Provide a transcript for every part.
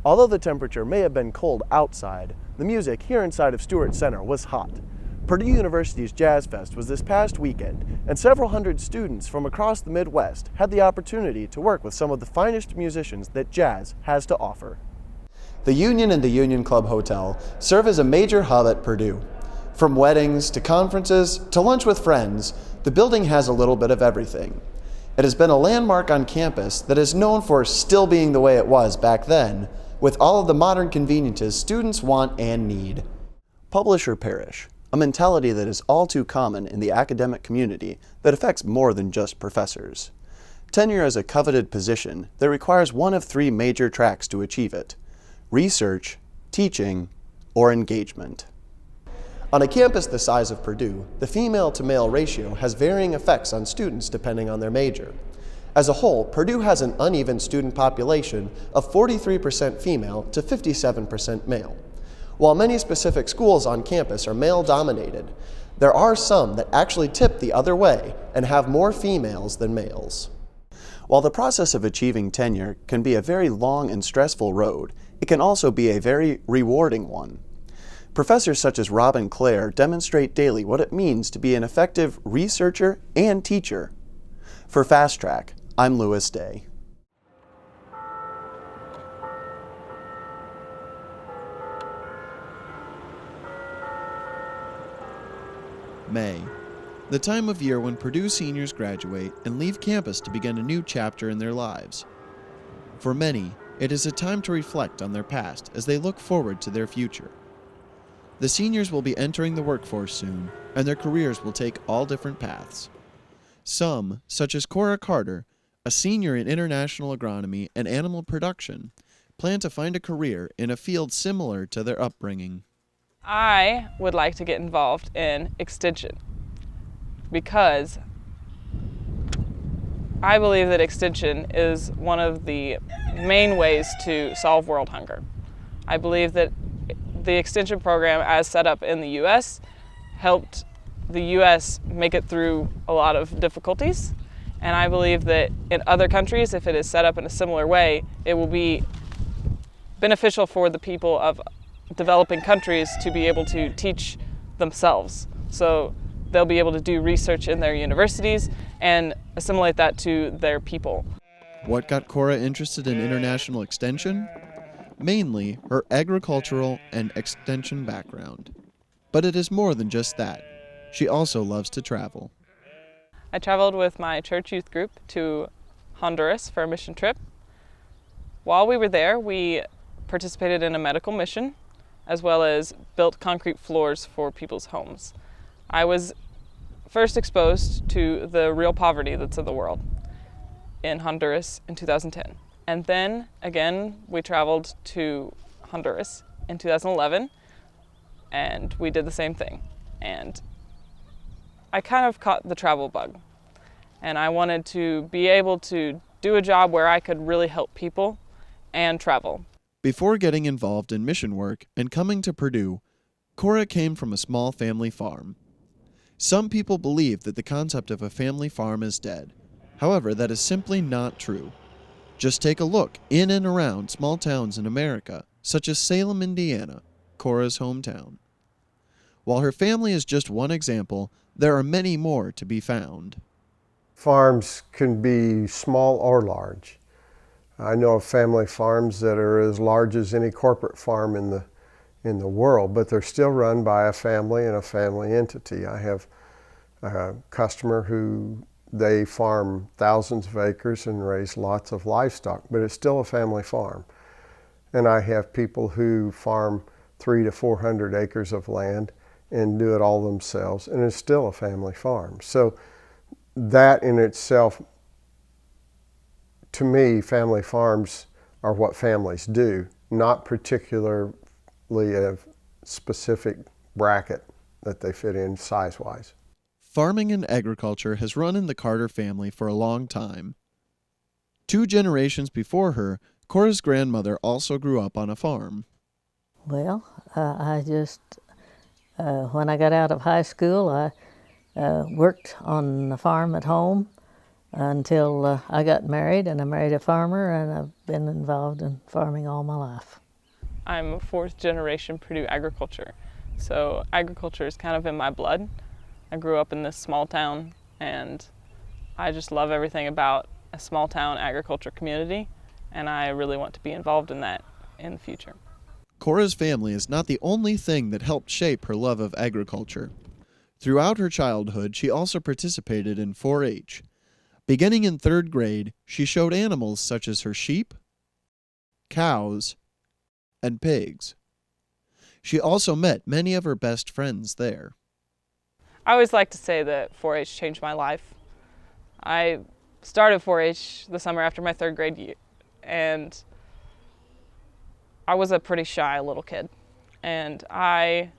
Although the temperature may have been cold outside, the music here inside of Stewart Center was hot. Purdue University's Jazz Fest was this past weekend, and several hundred students from across the Midwest had the opportunity to work with some of the finest musicians that jazz has to offer. The Union and the Union Club Hotel serve as a major hub at Purdue. From weddings to conferences to lunch with friends, the building has a little bit of everything. It has been a landmark on campus that is known for still being the way it was back then, with all of the modern conveniences students want and need. Publish or perish, a mentality that is all too common in the academic community that affects more than just professors. Tenure is a coveted position that requires one of three major tracks to achieve it: research, teaching, or engagement. On a campus the size of Purdue, the female-to-male ratio has varying effects on students depending on their major. As a whole, Purdue has an uneven student population of 43% female to 57% male. While many specific schools on campus are male-dominated, there are some that actually tip the other way and have more females than males. While the process of achieving tenure can be a very long and stressful road, it can also be a very rewarding one. Professors such as Rob and Claire demonstrate daily what it means to be an effective researcher and teacher. For Fast Track, I'm Lewis Day. May, the time of year when Purdue seniors graduate and leave campus to begin a new chapter in their lives. For many, it is a time to reflect on their past as they look forward to their future. The seniors will be entering the workforce soon, and their careers will take all different paths. Some, such as Cora Carter, a senior in international agronomy and animal production, plan to find a career in a field similar to their upbringing. I would like to get involved in extension because I believe that extension is one of the main ways to solve world hunger. I believe that the extension program as set up in the U.S. helped the U.S. make it through a lot of difficulties, and I believe that in other countries, if it is set up in a similar way, it will be beneficial for the people of developing countries to be able to teach themselves. So they'll be able to do research in their universities and assimilate that to their people. What got Cora interested in international extension? Mainly her agricultural and extension background. But it is more than just that. She also loves to travel. I traveled with my church youth group to Honduras for a mission trip. While we were there, we participated in a medical mission, as well as built concrete floors for people's homes. I was first exposed to the real poverty that's in the world in Honduras in 2010. And then, again, we traveled to Honduras in 2011, and we did the same thing. And I kind of caught the travel bug. And I wanted to be able to do a job where I could really help people and travel. Before getting involved in mission work and coming to Purdue, Cora came from a small family farm. Some people believe that the concept of a family farm is dead. However, that is simply not true. Just take a look in and around small towns in America, such as Salem, Indiana, Cora's hometown. While her family is just one example, there are many more to be found. Farms can be small or large. I know of family farms that are as large as any corporate farm in the world, but they're still run by a family and a family entity. I have a customer who they farm thousands of acres and raise lots of livestock, but it's still a family farm. And I have people who farm 300 to 400 acres of land and do it all themselves, and it's still a family farm. So that in itself, to me, family farms are what families do, not particularly a specific bracket that they fit in size-wise. Farming and agriculture has run in the Carter family for a long time. 2 generations before her, Cora's grandmother also grew up on a farm. Well, when I got out of high school, I worked on the farm at home. until I got married, and I married a farmer, and I've been involved in farming all my life. I'm a fourth generation Purdue agriculture, so agriculture is kind of in my blood. I grew up in this small town, and I just love everything about a small town agriculture community, and I really want to be involved in that in the future. Cora's family is not the only thing that helped shape her love of agriculture. Throughout her childhood, she also participated in 4-H. Beginning in 3rd grade, she showed animals such as her sheep, cows, and pigs. She also met many of her best friends there. I always like to say that 4-H changed my life. I started 4-H the summer after my 3rd grade year, and I was a pretty shy little kid, and I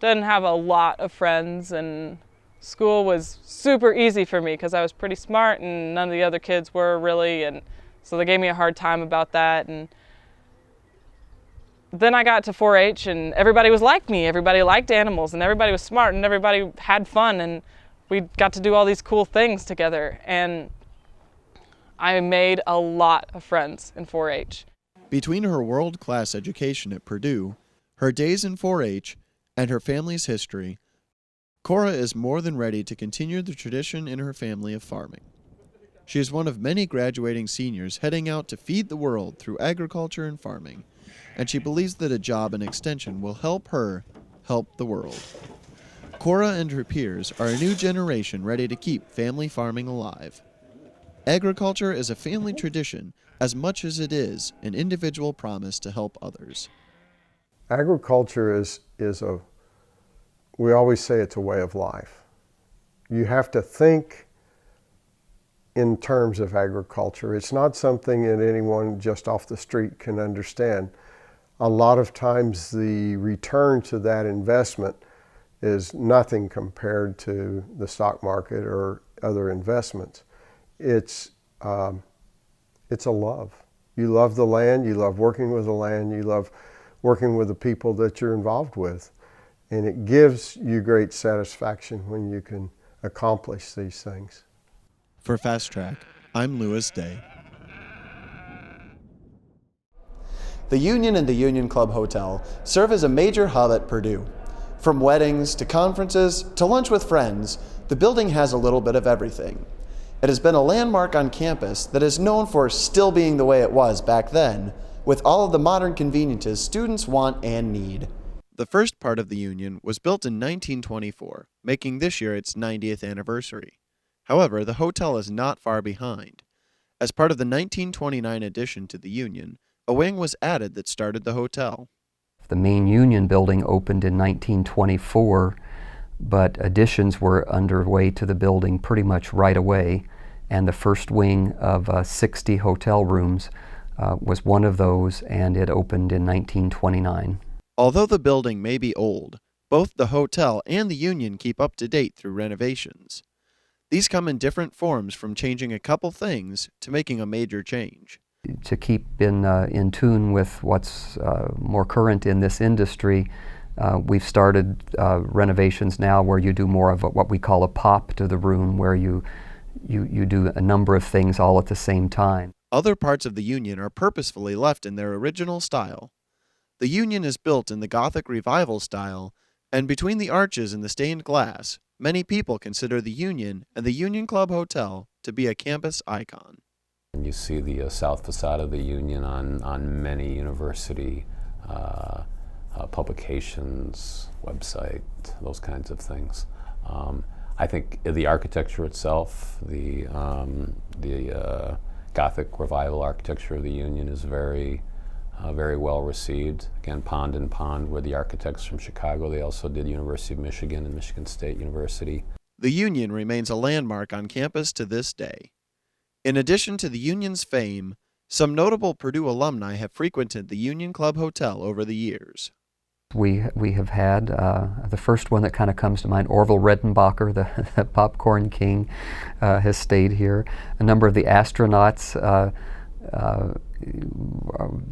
didn't have a lot of friends, and school was super easy for me because I was pretty smart and none of the other kids were really, and so they gave me a hard time about that. And then I got to 4-H and everybody was like me. Everybody liked animals and everybody was smart and everybody had fun, and we got to do all these cool things together, and I made a lot of friends in 4-H. Between her world-class education at Purdue, her days in 4-H, and her family's history, Cora is more than ready to continue the tradition in her family of farming. She is one of many graduating seniors heading out to feed the world through agriculture and farming, and she believes that a job in Extension will help her help the world. Cora and her peers are a new generation ready to keep family farming alive. Agriculture is a family tradition as much as it is an individual promise to help others. Agriculture is we always say it's a way of life. You have to think in terms of agriculture. It's not something that anyone just off the street can understand. A lot of times the return to that investment is nothing compared to the stock market or other investments. It's a love. You love the land, you love working with the land, you love working with the people that you're involved with. And it gives you great satisfaction when you can accomplish these things. For Fast Track, I'm Lewis Day. The Union and the Union Club Hotel serve as a major hub at Purdue. From weddings to conferences to lunch with friends, the building has a little bit of everything. It has been a landmark on campus that is known for still being the way it was back then, with all of the modern conveniences students want and need. The first part of the Union was built in 1924, making this year its 90th anniversary. However, the hotel is not far behind. As part of the 1929 addition to the Union, a wing was added that started the hotel. The main Union building opened in 1924, but additions were underway to the building pretty much right away, and the first wing of 60 hotel rooms was one of those, and it opened in 1929. Although the building may be old, both the hotel and the Union keep up to date through renovations. These come in different forms, from changing a couple things to making a major change. To keep in tune with what's more current in this industry, we've started renovations now where you do more of what we call a pop to the room, where you do a number of things all at the same time. Other parts of the Union are purposefully left in their original style. The Union is built in the Gothic Revival style, and between the arches and the stained glass, many people consider the Union and the Union Club Hotel to be a campus icon. You see the south facade of the Union on many university publications, website, those kinds of things. I think the architecture itself, the Gothic Revival architecture of the Union is very well received. Again, Pond and Pond were the architects from Chicago. They also did University of Michigan and Michigan State University. The Union remains a landmark on campus to this day. In addition to the Union's fame, some notable Purdue alumni have frequented the Union Club Hotel over the years. We have had, the first one that kind of comes to mind, Orville Redenbacher, the popcorn king, has stayed here. A number of the astronauts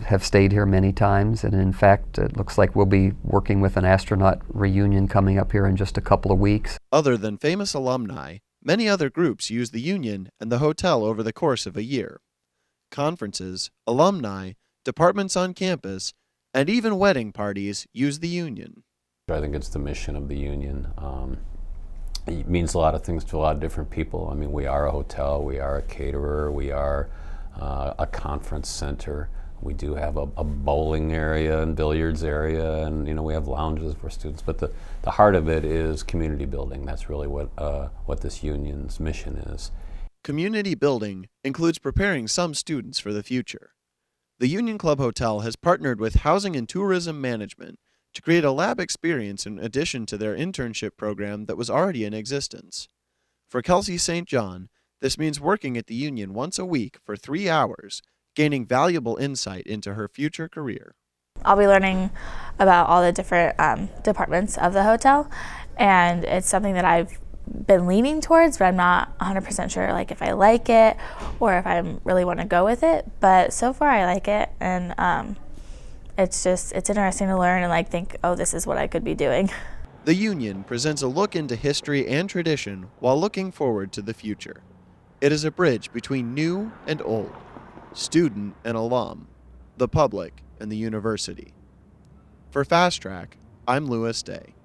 have stayed here many times, and in fact it looks like we'll be working with an astronaut reunion coming up here in just a couple of weeks. Other than famous alumni, Many other groups use the Union and the hotel over the course of a year. Conferences, alumni, departments on campus, and even wedding parties use the Union. I think it's the mission of the Union. It means a lot of things to a lot of different people. I mean, we are a hotel, we are a caterer, we are a conference center. We do have a bowling area and billiards area, and we have lounges for students. But the heart of it is community building. That's really what this union's mission is. Community building includes preparing some students for the future. The Union Club Hotel has partnered with Housing and Tourism Management to create a lab experience in addition to their internship program that was already in existence. For Kelsey St. John, this means working at the Union once a week for 3 hours, gaining valuable insight into her future career. I'll be learning about all the different departments of the hotel, and it's something that I've been leaning towards, but I'm not 100% sure if I like it or if I really want to go with it. But so far I like it, and it's interesting to learn and think, oh, this is what I could be doing. The Union presents a look into history and tradition while looking forward to the future. It is a bridge between new and old, student and alum, the public and the university. For Fast Track, I'm Louis Day.